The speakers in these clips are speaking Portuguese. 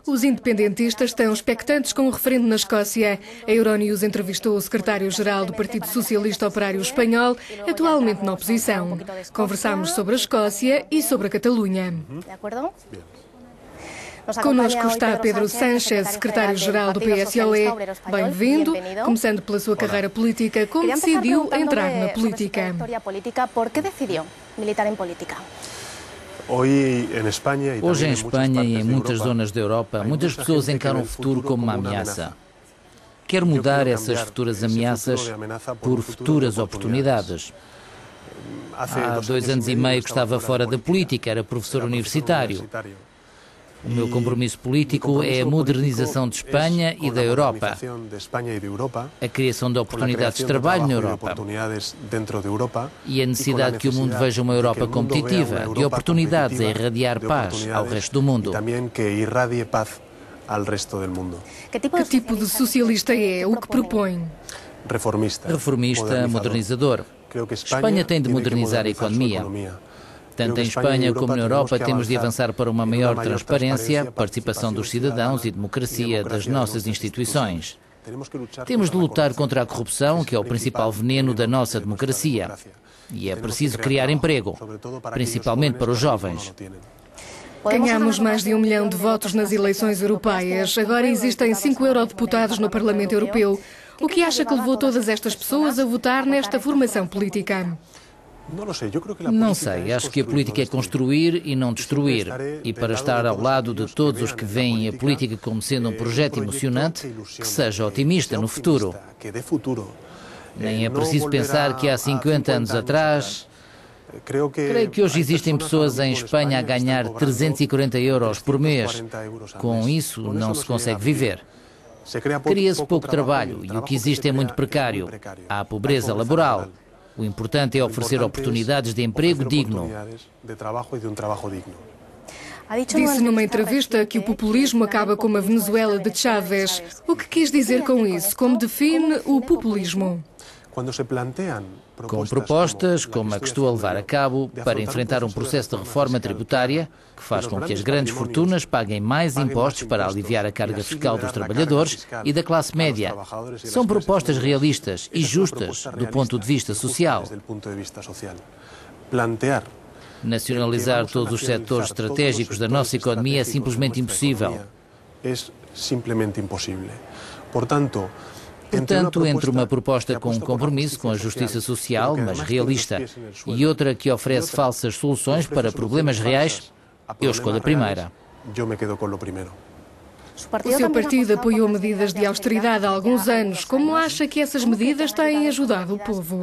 Os independentistas estão expectantes com o referendo na Escócia. A Euronews entrevistou o secretário-geral do Partido Socialista Operário Espanhol, atualmente na oposição. Conversámos sobre a Escócia e sobre a Catalunha. Connosco está Pedro Sánchez, secretário-geral do PSOE. Bem-vindo, começando pela sua carreira política. Como decidiu entrar na política? ¿Por qué decidió militar en política? Hoje em Espanha e em muitas zonas da Europa, muitas pessoas encaram o futuro como uma ameaça. Quer mudar essas futuras ameaças por futuras oportunidades. Há 2 anos e meio que estava fora da política, era professor universitário. O meu compromisso político é a modernização de Espanha e da Europa, a criação de oportunidades de trabalho na Europa e a necessidade que o mundo veja uma Europa competitiva, de oportunidades a irradiar paz ao resto do mundo. Que tipo de socialista é? O que propõe? Reformista, modernizador. Espanha tem de modernizar a economia. Tanto em Espanha como na Europa temos de avançar para uma maior transparência, participação dos cidadãos e democracia das nossas instituições. Temos de lutar contra a corrupção, que é o principal veneno da nossa democracia. E é preciso criar emprego, principalmente para os jovens. Ganhamos mais de 1 milhão de votos nas eleições europeias. Agora existem 5 eurodeputados no Parlamento Europeu. O que acha que levou todas estas pessoas a votar nesta formação política? Não sei, acho que a política é construir e não destruir. E para estar ao lado de todos os que veem a política como sendo um projeto emocionante, que seja otimista no futuro. Nem é preciso pensar que há 50 anos atrás... Creio que hoje existem pessoas em Espanha a ganhar 340 euros por mês. Com isso não se consegue viver. Cria-se pouco trabalho e o que existe é muito precário. Há pobreza laboral. O importante é oferecer oportunidades de emprego digno. Disse numa entrevista que o populismo acaba como a Venezuela de Chávez. O que quis dizer com isso? Como define o populismo? Com propostas como a que estou a levar a cabo para enfrentar um processo de reforma tributária que faz com que as grandes fortunas paguem mais impostos para aliviar a carga fiscal dos trabalhadores e da classe média. São propostas realistas e justas do ponto de vista social. Nacionalizar todos os setores estratégicos da nossa economia é simplesmente impossível. Portanto, entre uma proposta com um compromisso com a justiça social, mas realista, e outra que oferece falsas soluções para problemas reais, eu escolho a primeira. O seu partido apoiou medidas de austeridade há alguns anos. Como acha que essas medidas têm ajudado o povo?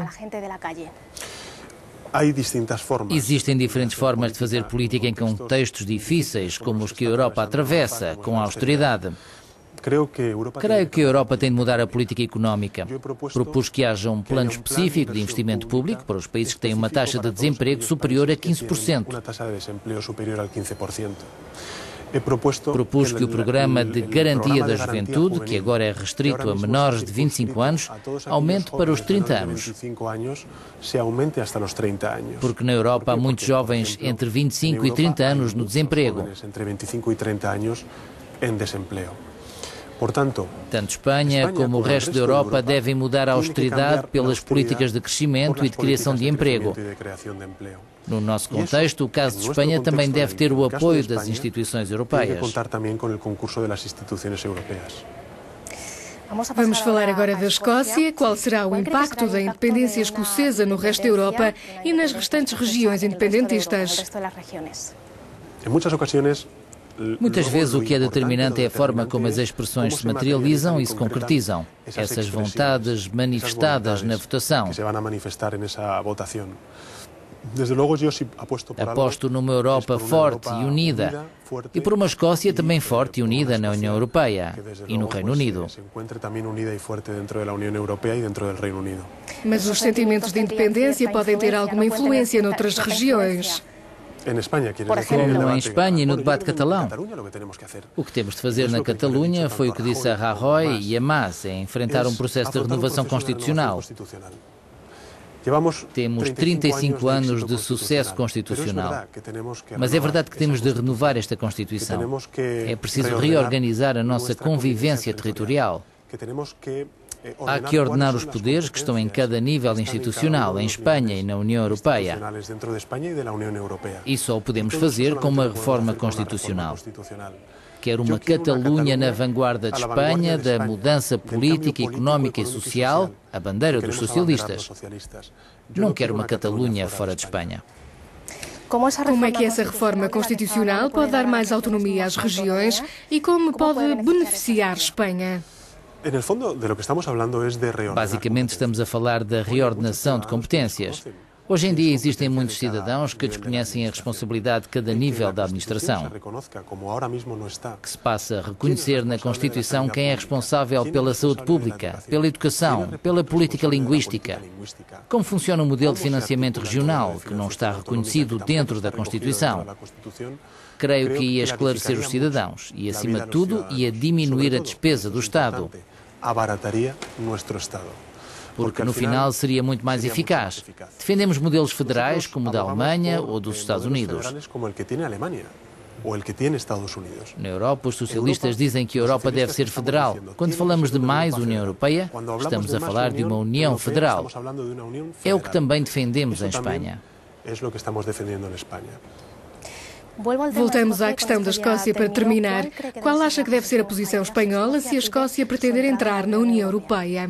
Existem diferentes formas de fazer política em contextos difíceis, como os que a Europa atravessa, com a austeridade. Creio que a Europa tem de mudar a política económica. Propus que haja um plano específico de investimento público para os países que têm uma taxa de desemprego superior a 15%. Propus que o programa de garantia da juventude, que agora é restrito a menores de 25 anos, aumente para os 30 anos. Porque na Europa há muitos jovens entre 25 e 30 anos no desemprego. Tanto Espanha como o resto da Europa devem mudar a austeridade pelas políticas de crescimento e de criação de emprego. No nosso contexto, o caso de Espanha também deve ter o apoio das instituições europeias. Vamos falar agora da Escócia. Qual será o impacto da independência escocesa no resto da Europa e nas restantes regiões independentistas? Muitas vezes o que é determinante é a forma como as expressões se materializam e se concretizam. Essas vontades manifestadas na votação. Aposto numa Europa forte e unida e por uma Escócia também forte e unida na União Europeia e no Reino Unido. Mas os sentimentos de independência podem ter alguma influência noutras regiões. Como em Espanha e no debate catalão. O que temos de fazer na Catalunha foi o que disse a Rajoy e a Mas, é enfrentar um processo de renovação constitucional. Temos 35 anos de sucesso constitucional, mas é verdade que temos de renovar esta Constituição. É preciso reorganizar a nossa convivência territorial. Há que ordenar os poderes que estão em cada nível institucional, em Espanha e na União Europeia. E só o podemos fazer com uma reforma constitucional. Quero uma Catalunha na vanguarda de Espanha, da mudança política, económica e social, a bandeira dos socialistas. Não quero uma Catalunha fora de Espanha. Como é que essa reforma constitucional pode dar mais autonomia às regiões e como pode beneficiar Espanha? Basicamente estamos a falar da reordenação de competências. Hoje em dia existem muitos cidadãos que desconhecem a responsabilidade de cada nível da administração, que se passa a reconhecer na Constituição quem é responsável pela saúde pública, pela educação, pela política linguística. Como funciona o modelo de financiamento regional, que não está reconhecido dentro da Constituição. Creio que ia esclarecer os cidadãos e, acima de tudo, ia diminuir a despesa do Estado. Porque no final seria muito mais eficaz. Defendemos modelos federais como o da Alemanha ou dos Estados Unidos. Na Europa, os socialistas dizem que a Europa deve ser federal. Quando falamos de mais União Europeia, estamos a falar de uma União Federal. É o que também defendemos em Espanha. Voltamos à questão da Escócia para terminar. Qual acha que deve ser a posição espanhola se a Escócia pretender entrar na União Europeia?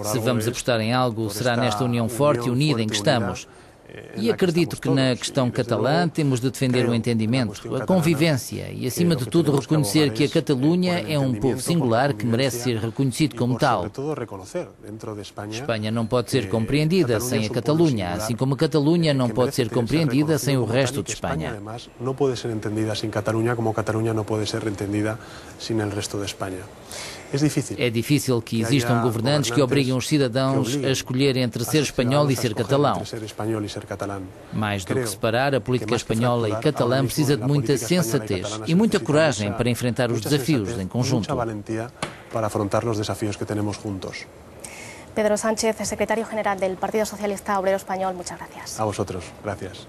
Se vamos apostar em algo, será nesta união forte e unida em que estamos. E acredito que na questão catalã temos de defender o entendimento, a convivência e, acima de tudo, reconhecer que a Catalunha é um povo singular que merece ser reconhecido como tal. Espanha não pode ser compreendida sem a Catalunha, assim como a Catalunha não pode ser compreendida sem o resto de Espanha. Não pode ser entendida sem Catalunha, como Catalunha não pode ser entendida sem o resto de Espanha. É difícil que existam governantes que obriguem os cidadãos a escolher entre ser espanhol e ser catalão. Mais do que separar, a política espanhola e catalã precisa de muita sensatez e muita coragem para enfrentar os desafios em conjunto. Pedro Sánchez, secretario general del Partido Socialista Obrero Español, muchas gracias. A vosotros, gracias.